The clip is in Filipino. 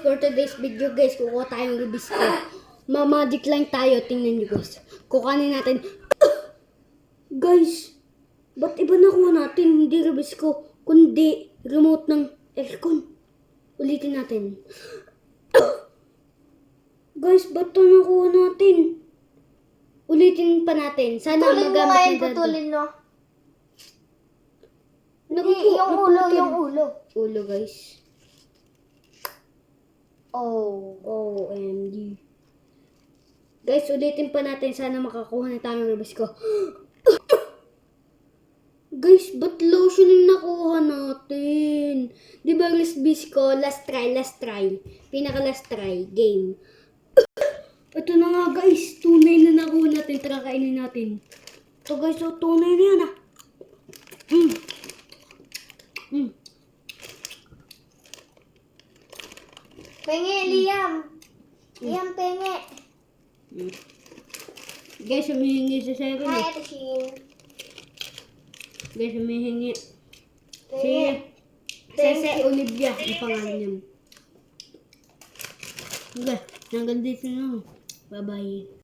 for today's video guys, kukuha tayong rubis ko. Magic lang tayo, tingnan nyo guys. Kukanin natin. Guys, ba't iba nakuha natin? Hindi rubis ko, kundi remote ng aircon. Ulitin natin. Guys, ba't ito nakuha natin? Ulitin pa natin. Sana Putulin mo nga magamit yun, ni Dado. putulin mo. Naku Hindi, po, yung ulo, naputol. yung ulo. Ulo guys. Oh. OMG. Guys, ulitin pa natin. Sana makakuha na tayo ng rubis ko. Guys, ba't lotion yung nakuha natin? Di ba rubis ko? Last try. Pinaka last try. Game. Ito na nga guys. Tunay na nakuha natin. Tara kainin natin. Ito guys, so tunay na yan ah. Penge, Liam. Liam, penge. Guys, humihingi sa seven Hi, eh. Ate Shin. Guys, humihingi. Si Penge. Sese Olivia. Ang pangalan niya. Okay, hanggang dito na. Bye-bye.